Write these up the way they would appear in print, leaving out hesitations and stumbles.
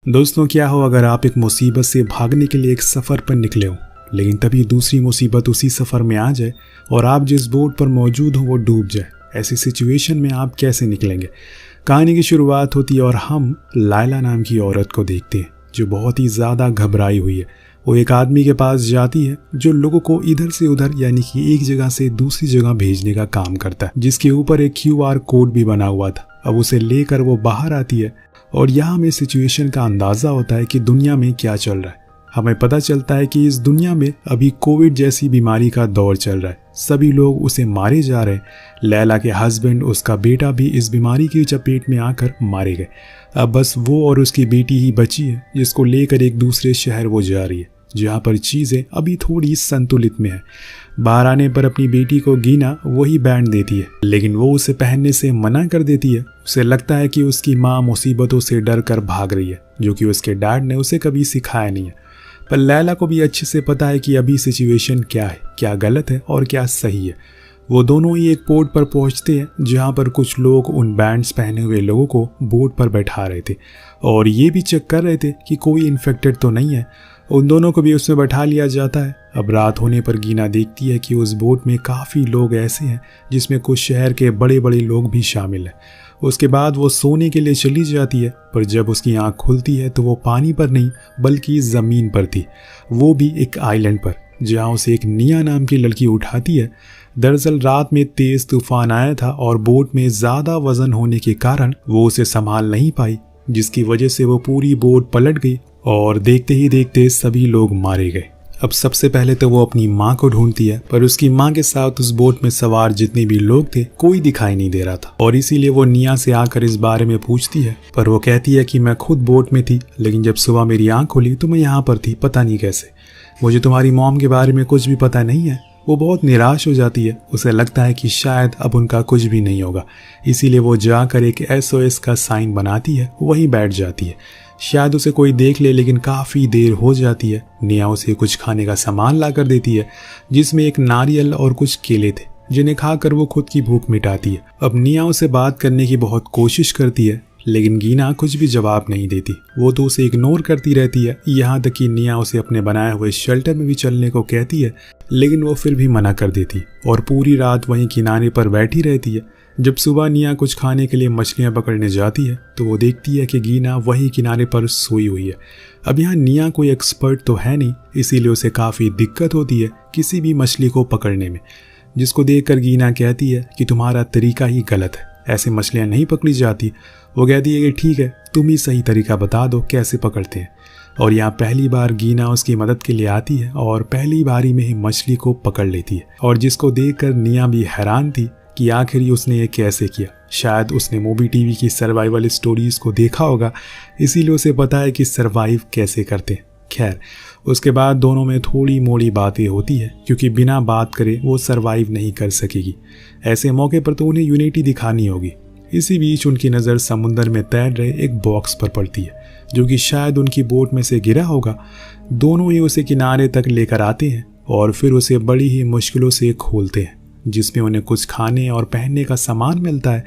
दोस्तों, क्या हो अगर आप एक मुसीबत से भागने के लिए एक सफ़र पर निकले हो, लेकिन तभी दूसरी मुसीबत उसी सफ़र में आ जाए और आप जिस बोट पर मौजूद हो वो डूब जाए। ऐसी सिचुएशन में आप कैसे निकलेंगे? कहानी की शुरुआत होती है और हम लायला नाम की औरत को देखते हैं जो बहुत ही ज़्यादा घबराई हुई है। वो एक आदमी के पास जाती है जो लोगों को इधर से उधर यानी कि एक जगह से दूसरी जगह भेजने का काम करता है, जिसके ऊपर एक QR कोड भी बना हुआ था। अब उसे लेकर वो बाहर आती है और यहाँ हमें सिचुएशन का अंदाज़ा होता है कि दुनिया में क्या चल रहा है। हमें पता चलता है कि इस दुनिया में अभी कोविड जैसी बीमारी का दौर चल रहा है। सभी लोग उसे मारे जा रहे हैं। लैला के हस्बैंड, उसका बेटा भी इस बीमारी की चपेट में आकर मारे गए। अब बस वो और उसकी बेटी ही बची है जिसको लेकर एक दूसरे शहर वो जा रही है जहाँ पर चीज़ें अभी थोड़ी संतुलित में है। बाहर आने पर अपनी बेटी को गीना वही बैंड देती है, लेकिन वो उसे पहनने से मना कर देती है। उसे लगता है कि उसकी माँ मुसीबतों से डर कर भाग रही है, जो कि उसके डैड ने उसे कभी सिखाया नहीं है। पर लैला को भी अच्छे से पता है कि अभी सिचुएशन क्या है, क्या गलत है और क्या सही है। वो दोनों ही एक पोर्ट पर पहुंचते हैं जहां पर कुछ लोग उन बैंड्स पहने हुए लोगों को बोट पर बैठा रहे थे और ये भी चेक कर रहे थे कि कोई इन्फेक्टेड तो नहीं है। उन दोनों को भी उसमें बैठा लिया जाता है। अब रात होने पर गीना देखती है कि उस बोट में काफ़ी लोग ऐसे हैं जिसमें कुछ शहर के बड़े बड़े लोग भी शामिल हैं। उसके बाद वो सोने के लिए चली जाती है, पर जब उसकी आंख खुलती है तो वो पानी पर नहीं बल्कि ज़मीन पर थी, वो भी एक आइलैंड पर, जहाँ उसे एक निया नाम की लड़की उठाती है। दरअसल रात में तेज़ तूफान आया था और बोट में ज़्यादा वजन होने के कारण वो उसे संभाल नहीं पाई, जिसकी वजह से वो पूरी बोट पलट गई और देखते ही देखते सभी लोग मारे गए। अब सबसे पहले तो वो अपनी माँ को ढूंढती है, पर उसकी माँ के साथ उस बोट में सवार जितने भी लोग थे कोई दिखाई नहीं दे रहा था और इसीलिए वो निया से आकर इस बारे में पूछती है। पर वो कहती है कि मैं खुद बोट में थी, लेकिन जब सुबह मेरी आँख खुली तो मैं यहाँ पर थी, पता नहीं कैसे। मुझे तुम्हारी मॉम के बारे में कुछ भी पता नहीं है। वो बहुत निराश हो जाती है। उसे लगता है कि शायद अब उनका कुछ भी नहीं होगा, इसीलिए वो जाकर एक SOS का साइन बनाती है, वहीं बैठ जाती है। शायद उसे कोई देख ले, लेकिन काफ़ी देर हो जाती है। निया उसे कुछ खाने का सामान ला कर देती है, जिसमें एक नारियल और कुछ केले थे, जिन्हें खाकर वो खुद की भूख मिटाती है। अब निया उसे बात करने की बहुत कोशिश करती है, लेकिन गीना कुछ भी जवाब नहीं देती। वो तो उसे इग्नोर करती रहती है, यहाँ तक कि निया उसे अपने बनाए हुए शेल्टर में भी चलने को कहती है, लेकिन वो फिर भी मना कर देती और पूरी रात वहीं किनारे पर बैठी रहती है। जब सुबह निया कुछ खाने के लिए मछलियाँ पकड़ने जाती है तो वो देखती है कि गीना वहीं किनारे पर सोई हुई है। अब यहाँ निया कोई एक्सपर्ट तो है नहीं, इसीलिए उसे काफ़ी दिक्कत होती है किसी भी मछली को पकड़ने में, जिसको देखकर गीना कहती है कि तुम्हारा तरीका ही गलत है, ऐसे मछलियाँ नहीं पकड़ी जाती। वो कहती है कि ठीक है, तुम ही सही तरीका बता दो कैसे पकड़ते हैं। और यहाँ पहली बार गीना उसकी मदद के लिए आती है और पहली बारी में ही मछली को पकड़ लेती है, और जिसको देखकर निया भी हैरान थी कि आखिर ही उसने ये कैसे किया। शायद उसने मूवी टीवी की सर्वाइवल स्टोरीज को देखा होगा, इसीलिए उसे पता है कि सर्वाइव कैसे करते हैं। खैर, उसके बाद दोनों में थोड़ी मोड़ी बातें होती है, क्योंकि बिना बात करे वो सर्वाइव नहीं कर सकेगी। ऐसे मौके पर तो उन्हें यूनिटी दिखानी होगी। इसी बीच उनकी नज़र समुंदर में तैर रहे एक बॉक्स पर पड़ती है, जो कि शायद उनकी बोट में से गिरा होगा। दोनों ही उसे किनारे तक लेकर आते हैं और फिर उसे बड़ी ही मुश्किलों से खोलते हैं, जिसमें उन्हें कुछ खाने और पहनने का सामान मिलता है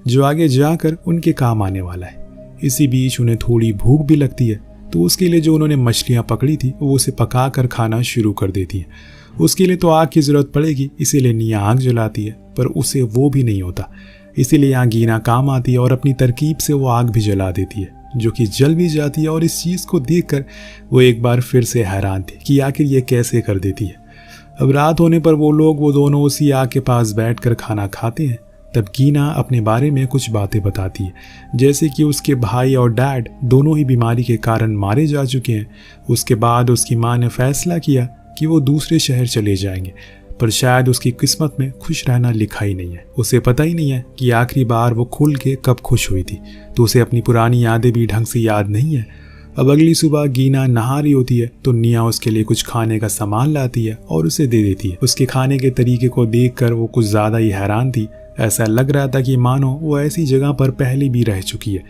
जो आगे जाकर उनके काम आने वाला है। इसी बीच उन्हें थोड़ी भूख भी लगती है, तो उसके लिए जो उन्होंने मछलियाँ पकड़ी थी वो उसे पका कर खाना शुरू कर देती है। उसके लिए तो आग की ज़रूरत पड़ेगी, इसीलिए निया आग जलाती है, पर उसे वो भी नहीं होता। इसीलिए यहाँ गीना काम आती है और अपनी तरकीब से वो आग भी जला देती है, जो कि जल भी जाती है। और इस चीज़ को देखकर वो एक बार फिर से हैरान थी कि आखिर ये कैसे कर देती है। अब रात होने पर वो दोनों उसी आग के पास बैठकर खाना खाते हैं। तब गीना अपने बारे में कुछ बातें बताती है, जैसे कि उसके भाई और डैड दोनों ही बीमारी के कारण मारे जा चुके हैं। उसके बाद उसकी माँ ने फैसला किया कि वो दूसरे शहर चले जाएंगे, पर शायद उसकी किस्मत में खुश रहना लिखा ही नहीं है। उसे पता ही नहीं है कि आखिरी बार वो खुल के कब खुश हुई थी, तो उसे अपनी पुरानी यादें भी ढंग से याद नहीं है। अब अगली सुबह गीना नहा रही होती है तो निया उसके लिए कुछ खाने का सामान लाती है और उसे दे देती है। उसके खाने के तरीके को देखकर वो कुछ ज़्यादा ही हैरान थी। ऐसा लग रहा था कि मानो वो ऐसी जगह पर पहले भी रह चुकी है।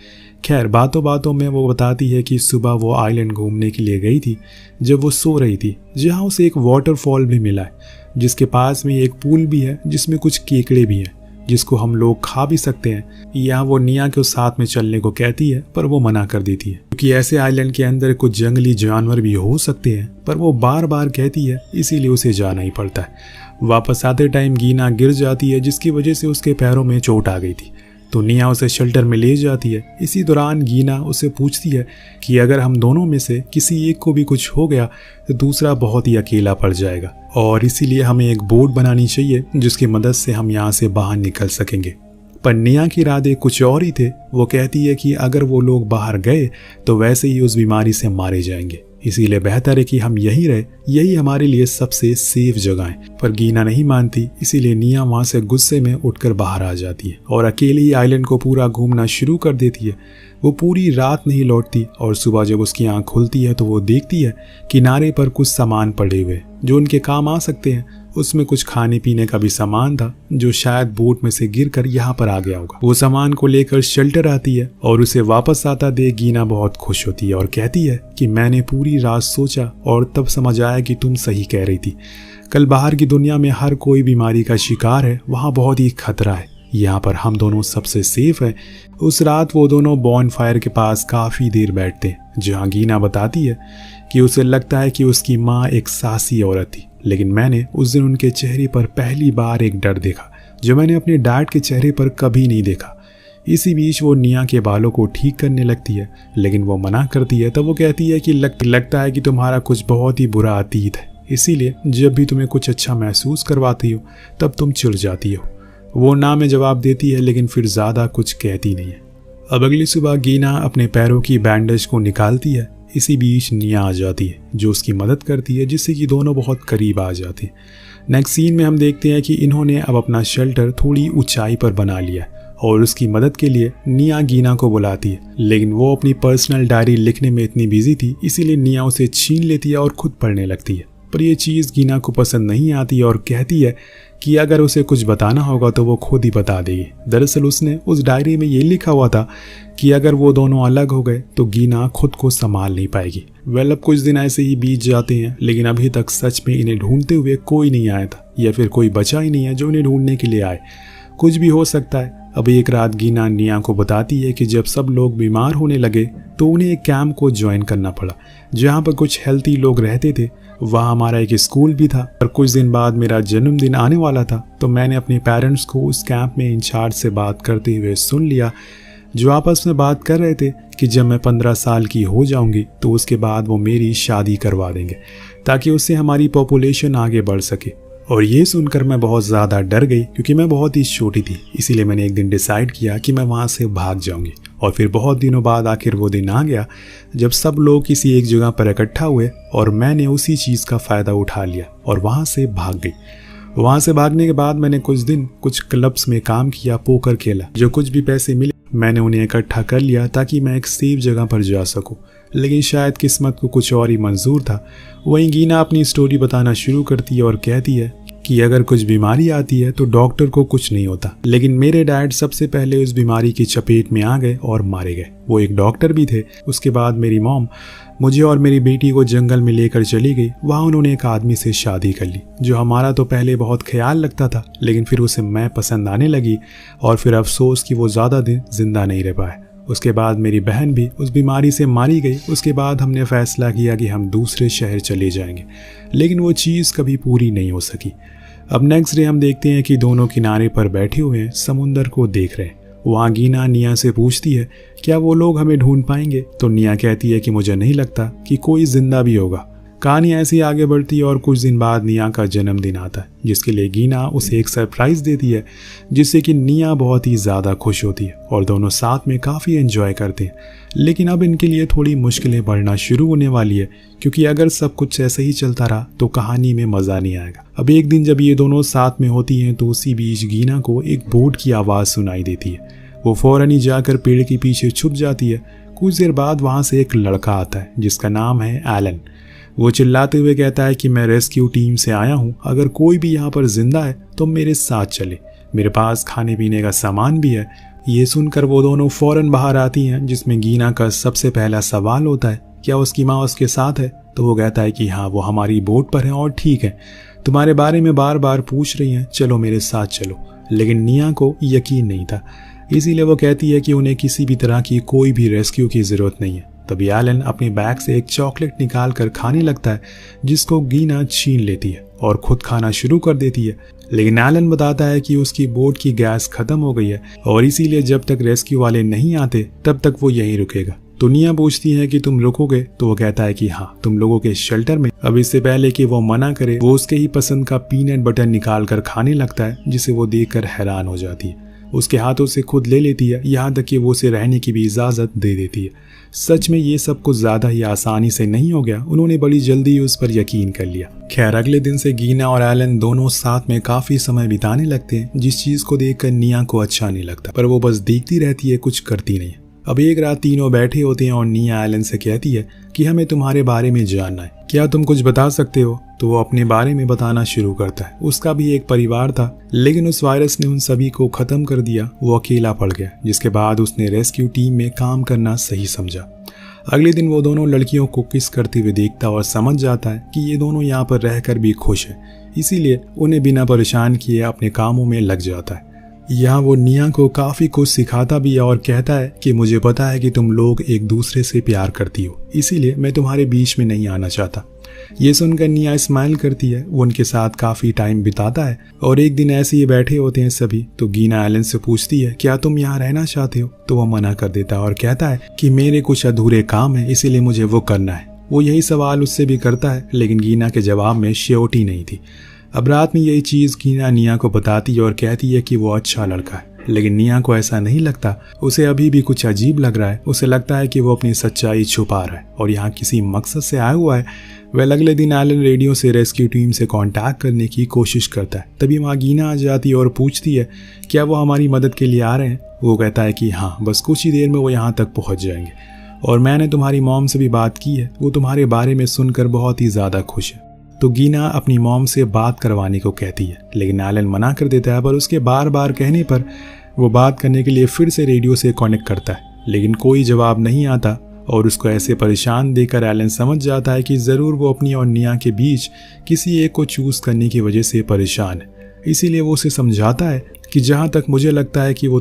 खैर, बातों बातों में वो बताती है कि सुबह वो आइलैंड घूमने के लिए गई थी जब वो सो रही थी, जहाँ उसे एक वाटरफॉल भी मिला है, जिसके पास में एक पूल भी है जिसमें कुछ केकड़े भी हैं। जिसको हम लोग खा भी सकते हैं। यहाँ वो निया के साथ में चलने को कहती है पर वो मना कर देती है क्योंकि ऐसे आइलैंड के अंदर कुछ जंगली जानवर भी हो सकते हैं, पर वो बार बार कहती है, इसीलिए उसे जाना ही पड़ता है। वापस आते टाइम गीना गिर जाती है जिसकी वजह से उसके पैरों में चोट आ गई थी, तो निया उसे शेल्टर में ले जाती है। इसी दौरान गीना उसे पूछती है कि अगर हम दोनों में से किसी एक को भी कुछ हो गया तो दूसरा बहुत ही अकेला पड़ जाएगा और इसीलिए हमें एक बोट बनानी चाहिए जिसकी मदद से हम यहाँ से बाहर निकल सकेंगे। पर निया के इरादे कुछ और ही थे। वो कहती है कि अगर वो लोग बाहर गए तो वैसे ही उस बीमारी से मारे जाएंगे, इसीलिए बेहतर है कि हम यहीं रहे, यही हमारे लिए सबसे सेफ जगह है। पर गीना नहीं मानती, इसीलिए निया वहां से गुस्से में उठकर बाहर आ जाती है और अकेले ही आइलैंड को पूरा घूमना शुरू कर देती है। वो पूरी रात नहीं लौटती और सुबह जब उसकी आंख खुलती है तो वो देखती है किनारे पर कुछ सामान पड़े हुए जो उनके काम आ सकते हैं। उसमें कुछ खाने पीने का भी सामान था जो शायद बोट में से गिरकर यहाँ पर आ गया होगा। वो सामान को लेकर शेल्टर आती है और उसे वापस आता देख गीना बहुत खुश होती है और कहती है कि मैंने पूरी रात सोचा और तब समझ आया कि तुम सही कह रही थी। कल बाहर की दुनिया में हर कोई बीमारी का शिकार है, वहाँ बहुत ही खतरा है, यहाँ पर हम दोनों सबसे सेफ है। उस रात वो दोनों बॉन फायर के पास काफ़ी देर बैठते हैं, जहाँ गीना बताती है कि उसे लगता है कि उसकी माँ एक साहसी औरत थी, लेकिन मैंने उस दिन उनके चेहरे पर पहली बार एक डर देखा जो मैंने अपने डैड के चेहरे पर कभी नहीं देखा। इसी बीच वो निया के बालों को ठीक करने लगती है, लेकिन वो मना करती है। तब वो कहती है कि लगता है कि तुम्हारा कुछ बहुत ही बुरा अतीत है, इसीलिए जब भी तुम्हें कुछ अच्छा महसूस करवाती हो तब तुम चिढ़ जाती हो। वो ना में जवाब देती है, लेकिन फिर ज़्यादा कुछ कहती नहीं है। अब अगली सुबह गीना अपने पैरों की बैंडेज को निकालती है। इसी बीच निया आ जाती है जो उसकी मदद करती है, जिससे कि दोनों बहुत करीब आ जाते हैं। नेक्स्ट सीन में हम देखते हैं कि इन्होंने अब अपना शेल्टर थोड़ी ऊंचाई पर बना लिया और उसकी मदद के लिए निया गीना को बुलाती है, लेकिन वो अपनी पर्सनल डायरी लिखने में इतनी बिजी थी, इसीलिए निया उसे छीन लेती है और खुद पढ़ने लगती है। पर यह चीज़ गीना को पसंद नहीं आती और कहती है कि अगर उसे कुछ बताना होगा तो वो खुद ही बता देगी। दरअसल उसने उस डायरी में ये लिखा हुआ था कि अगर वो दोनों अलग हो गए तो गीना खुद को संभाल नहीं पाएगी। अब कुछ दिन ऐसे ही बीत जाते हैं, लेकिन अभी तक सच में इन्हें ढूंढते हुए कोई नहीं आया था, या फिर कोई बचा ही नहीं है जो इन्हें ढूंढने के लिए आए। कुछ भी हो सकता है। अब एक रात गीना निया को बताती है कि जब सब लोग बीमार होने लगे तो उन्हें एक कैंप को ज्वाइन करना पड़ा, जहाँ पर कुछ हेल्थी लोग रहते थे। वहाँ हमारा एक स्कूल भी था। और कुछ दिन बाद मेरा जन्मदिन आने वाला था, तो मैंने अपने पेरेंट्स को उस कैंप में इंचार्ज से बात करते हुए सुन लिया, जो आपस में बात कर रहे थे कि जब मैं 15 साल की हो जाऊंगी तो उसके बाद वो मेरी शादी करवा देंगे, ताकि उससे हमारी पॉपुलेशन आगे बढ़ सके। और ये सुनकर मैं बहुत ज़्यादा डर गई, क्योंकि मैं बहुत ही छोटी थी। इसीलिए मैंने एक दिन डिसाइड किया कि मैं वहाँ से भाग जाऊंगी। और फिर बहुत दिनों बाद आखिर वो दिन आ गया जब सब लोग किसी एक जगह पर इकट्ठा हुए और मैंने उसी चीज़ का फ़ायदा उठा लिया और वहाँ से भाग गई। वहाँ से भागने के बाद मैंने कुछ दिन कुछ क्लब्स में काम किया, पोकर खेला। जो कुछ भी पैसे मिले मैंने उन्हें इकट्ठा कर लिया ताकि मैं एक सेफ जगह पर जा सकूं। लेकिन शायद किस्मत को कुछ और ही मंजूर था। वहीं गीना अपनी स्टोरी बताना शुरू करती है और कहती है कि अगर कुछ बीमारी आती है तो डॉक्टर को कुछ नहीं होता, लेकिन मेरे डैड सबसे पहले उस बीमारी की चपेट में आ गए और मारे गए। वो एक डॉक्टर भी थे। उसके बाद मेरी मॉम मुझे और मेरी बेटी को जंगल में लेकर चली गई। वहाँ उन्होंने एक आदमी से शादी कर ली, जो हमारा तो पहले बहुत ख्याल लगता था, लेकिन फिर उसे मैं पसंद आने लगी और फिर अफसोस कि वो ज़्यादा दिन जिंदा नहीं रह पाए। उसके बाद मेरी बहन भी उस बीमारी से मारी गई। उसके बाद हमने फैसला किया कि हम दूसरे शहर चले जाएंगे, लेकिन वो चीज़ कभी पूरी नहीं हो सकी। अब नेक्स्ट डे हम देखते हैं कि दोनों किनारे पर बैठे हुए हैं, समुंदर को देख रहे हैं। वहाँ गीना निया से पूछती है क्या वो लोग हमें ढूंढ पाएंगे, तो निया कहती है कि मुझे नहीं लगता कि कोई जिंदा भी होगा। कहानी ऐसी आगे बढ़ती है और कुछ दिन बाद निया का जन्मदिन आता है, जिसके लिए गीना उसे एक सरप्राइज देती है, जिससे कि निया बहुत ही ज़्यादा खुश होती है और दोनों साथ में काफ़ी एंजॉय करते हैं। लेकिन अब इनके लिए थोड़ी मुश्किलें बढ़ना शुरू होने वाली है, क्योंकि अगर सब कुछ ऐसे ही चलता रहा तो कहानी में मज़ा नहीं आएगा। अब एक दिन जब ये दोनों साथ में होती हैं तो उसी बीच गीना को एक बोट की आवाज़ सुनाई देती है। वो फौरन ही जाकर पेड़ के पीछे छुप जाती है। कुछ देर बाद वहाँ से एक लड़का आता है जिसका नाम है एलन। वो चिल्लाते हुए कहता है कि मैं रेस्क्यू टीम से आया हूँ, अगर कोई भी यहाँ पर जिंदा है तो मेरे साथ चले, मेरे पास खाने पीने का सामान भी है। ये सुनकर वो दोनों फौरन बाहर आती हैं, जिसमें गीना का सबसे पहला सवाल होता है क्या उसकी माँ उसके साथ है। तो वो कहता है कि हाँ, वो हमारी बोट पर है और ठीक है, तुम्हारे बारे में बार बार पूछ रही हैं, चलो मेरे साथ चलो। लेकिन निया को यकीन नहीं था। इसीलिए वो कहती है कि उन्हें किसी भी तरह की कोई भी रेस्क्यू की ज़रूरत नहीं है। तभी एलन अपने बैग से एक चॉकलेट निकाल कर खाने लगता है, जिसको गीना छीन लेती है और खुद खाना शुरू कर देती है। लेकिन एलन बताता है कि उसकी बोट की गैस खत्म हो गई है और इसीलिए जब तक रेस्क्यू वाले नहीं आते तब तक वो यहीं रुकेगा। तो निया पूछती है कि तुम रुकोगे, तो वो कहता है कि हाँ, तुम लोगों के शेल्टर में। अब इससे पहले कि वो मना करे, वो उसके ही पसंद का पीनट बटर निकाल कर खाने लगता है, जिसे वो देखकर हैरान हो जाती है। उसके हाथों से खुद ले लेती है, यहाँ तक कि वो उसे रहने की भी इजाज़त दे देती है। सच में ये सब कुछ ज़्यादा ही आसानी से नहीं हो गया, उन्होंने बड़ी जल्दी उस पर यकीन कर लिया। खैर, अगले दिन से गीना और एलन दोनों साथ में काफ़ी समय बिताने लगते हैं, जिस चीज़ को देखकर निया को अच्छा नहीं लगता, पर वो बस देखती रहती है, कुछ करती नहीं। अब एक रात तीनों बैठे होते हैं और निया एलन से कहती है कि हमें तुम्हारे बारे में जानना है, क्या तुम कुछ बता सकते हो? तो वो अपने बारे में बताना शुरू करता है। उसका भी एक परिवार था, लेकिन उस वायरस ने उन सभी को खत्म कर दिया। वो अकेला पड़ गया, जिसके बाद उसने रेस्क्यू टीम में काम करना सही समझा। अगले दिन वो दोनों लड़कियों को किस करते हुए देखता और समझ जाता है कि ये दोनों यहाँ पर रहकर भी खुश हैं, इसीलिए उन्हें बिना परेशान किए अपने कामों में लग जाता है। यहाँ वो निया को काफ़ी कुछ सिखाता भी है और कहता है कि मुझे पता है कि तुम लोग एक दूसरे से प्यार करती हो, इसीलिए मैं तुम्हारे बीच में नहीं आना चाहता। ये सुनकर निया स्माइल करती है। वो उनके साथ काफ़ी टाइम बिताता है और एक दिन ऐसे ही बैठे होते हैं सभी, तो गीना एलन से पूछती है क्या तुम यहाँ रहना चाहते हो? तो वो मना कर देता है और कहता है कि मेरे कुछ अधूरे काम है, इसीलिए मुझे वो करना है। वो यही सवाल उससे भी करता है, लेकिन गीना के जवाब में श्योरिटी नहीं थी। अब रात में यही चीज़ गीना निया को बताती है और कहती है कि वो अच्छा लड़का है, लेकिन निया को ऐसा नहीं लगता। उसे अभी भी कुछ अजीब लग रहा है। उसे लगता है कि वो अपनी सच्चाई छुपा रहा है और यहाँ किसी मकसद से आया हुआ है। वह अगले दिन एलन रेडियो से रेस्क्यू टीम से कांटेक्ट करने की कोशिश करता है। तभी वहाँ गीना आ जाती है और पूछती है क्या वो हमारी मदद के लिए आ रहे हैं? वो कहता है कि हाँ, बस कुछ ही देर में वो यहाँ तक पहुँच जाएंगे और मैंने तुम्हारी मॉम से भी बात की है, वो तुम्हारे बारे में सुनकर बहुत ही ज़्यादा खुश है। तो गीना अपनी मॉम से बात करवाने को कहती है, लेकिन एलन मना कर देता है। पर उसके बार बार कहने पर वो बात करने के लिए फिर से रेडियो से कनेक्ट करता है, लेकिन कोई जवाब नहीं आता और उसको ऐसे परेशान देखकर एलन समझ जाता है कि ज़रूर वो अपनी और निया के बीच किसी एक को चूज़ करने की वजह से परेशान है। इसीलिए वो उसे समझाता है कि जहाँ तक मुझे लगता है कि वो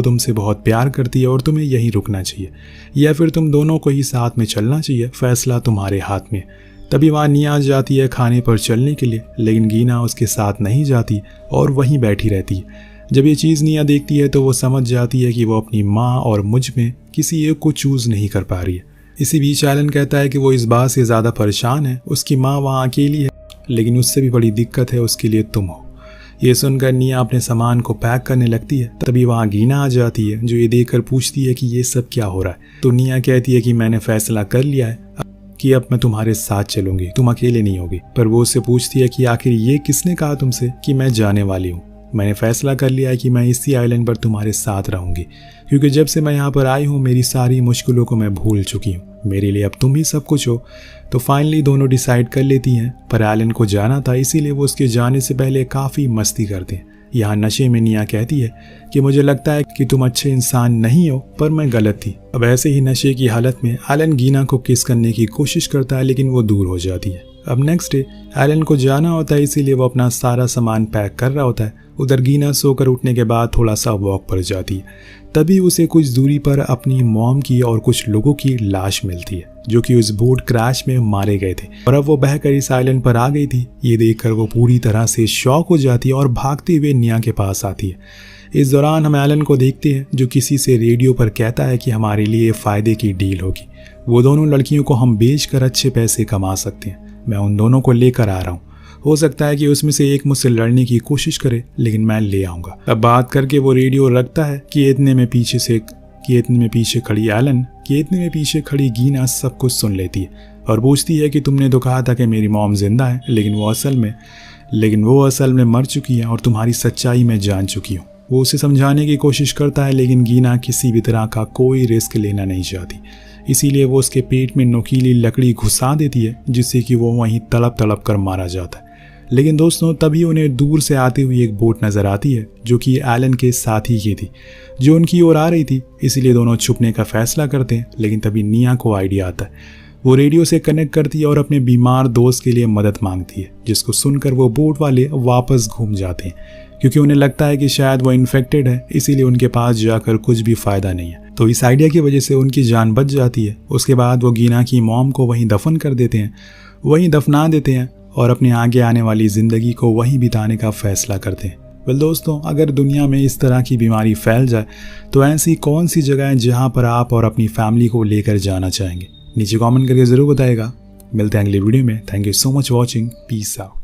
तुमसे बहुत प्यार करती है और तुम्हें यहीं रुकना चाहिए, या फिर तुम दोनों को ही साथ में चलना चाहिए, फैसला तुम्हारे हाथ में। तभी वहाँ निया आ जाती है खाने पर चलने के लिए, लेकिन गीना उसके साथ नहीं जाती और वहीं बैठी रहती है। जब ये चीज़ निया देखती है तो वो समझ जाती है कि वो अपनी माँ और मुझ में किसी एक को चूज़ नहीं कर पा रही है। इसी बीच एलन कहता है कि वो इस बात से ज़्यादा परेशान है, उसकी माँ वहाँ अकेली है, लेकिन उससे भी बड़ी दिक्कत है उसके लिए तुम हो। ये सुनकर निया अपने सामान को पैक करने लगती है। तभी वहाँ गीना आ जाती है, जो ये देखकर पूछती है कि ये सब क्या हो रहा है। तो निया कहती है कि मैंने फैसला कर लिया है कि अब मैं तुम्हारे साथ चलूंगी, तुम अकेले नहीं होगी। पर वो उससे पूछती है कि आखिर ये किसने कहा तुमसे कि मैं जाने वाली हूँ? मैंने फैसला कर लिया है कि मैं इसी आइलैंड पर तुम्हारे साथ रहूंगी, क्योंकि जब से मैं यहाँ पर आई हूँ मेरी सारी मुश्किलों को मैं भूल चुकी हूँ। मेरे लिए अब तुम ही सब कुछ हो। तो फाइनली दोनों डिसाइड कर लेती हैं, पर एलन को जाना था, इसीलिए वो उसके जाने से पहले काफ़ी मस्ती करते हैं। यहाँ नशे में निया कहती है कि मुझे लगता है कि तुम अच्छे इंसान नहीं हो, पर मैं गलत थी। अब ऐसे ही नशे की हालत में एलन गीना को किस करने की कोशिश करता है, लेकिन वो दूर हो जाती है। अब नेक्स्ट डे एलन को जाना होता है, इसीलिए वो अपना सारा सामान पैक कर रहा होता है। उधर गीना सोकर उठने के बाद थोड़ा सा वॉक पर जाती है। तभी उसे कुछ दूरी पर अपनी मॉम की और कुछ लोगों की लाश मिलती है, जो कि उस बोट क्रैश में मारे गए थे और अब वो बहकर इस आइलैंड पर आ गई थी। ये देखकर वो पूरी तरह से शॉक हो जाती है और भागते हुए निया के पास आती है। इस दौरान हम एलन को देखते हैं, जो किसी से रेडियो पर कहता है कि हमारे लिए फ़ायदे की डील होगी। वो दोनों लड़कियों को हम बेचकर अच्छे पैसे कमा सकते हैं। मैं उन दोनों को लेकर आ रहा हूँ। हो सकता है कि उसमें से एक मुझसे लड़ने की कोशिश करे, लेकिन मैं ले आऊँगा। अब बात करके वो रेडियो रखता है कि इतने में पीछे खड़ी गीना सब कुछ सुन लेती है और पूछती है कि तुमने तो कहा था कि मेरी मॉम जिंदा है, लेकिन वो असल में मर चुकी है और तुम्हारी सच्चाई मैं जान चुकी हूँ। वो उसे समझाने की कोशिश करता है, लेकिन गीना किसी भी तरह का कोई रिस्क लेना नहीं चाहती। इसीलिए वो उसके पेट में नुकीली लकड़ी घुसा देती है, जिससे कि वो वहीं तड़प तड़प कर मारा जाता है। लेकिन दोस्तों, तभी उन्हें दूर से आती हुई एक बोट नजर आती है, जो कि एलन के साथी की थी, जो उनकी ओर आ रही थी। इसीलिए दोनों छुपने का फैसला करते हैं, लेकिन तभी निया को आइडिया आता है। वो रेडियो से कनेक्ट करती है और अपने बीमार दोस्त के लिए मदद मांगती है, जिसको सुनकर वो बोट वाले वापस घूम जाते हैं क्योंकि उन्हें लगता है कि शायद वो इन्फेक्टेड है, इसीलिए उनके पास जाकर कुछ भी फ़ायदा नहीं है। तो इस आइडिया की वजह से उनकी जान बच जाती है। उसके बाद वो गीना की मॉम को वहीं दफन कर देते हैं, वहीं दफना देते हैं और अपने आगे आने वाली ज़िंदगी को वहीं बिताने का फैसला करते हैं। वेल दोस्तों, अगर दुनिया में इस तरह की बीमारी फैल जाए तो ऐसी कौन सी जगह है जहाँ पर आप और अपनी फैमिली को लेकर जाना चाहेंगे? नीचे कमेंट करके ज़रूर बताइएगा। मिलते हैं अगली वीडियो में। Thank you so much watching. Peace out.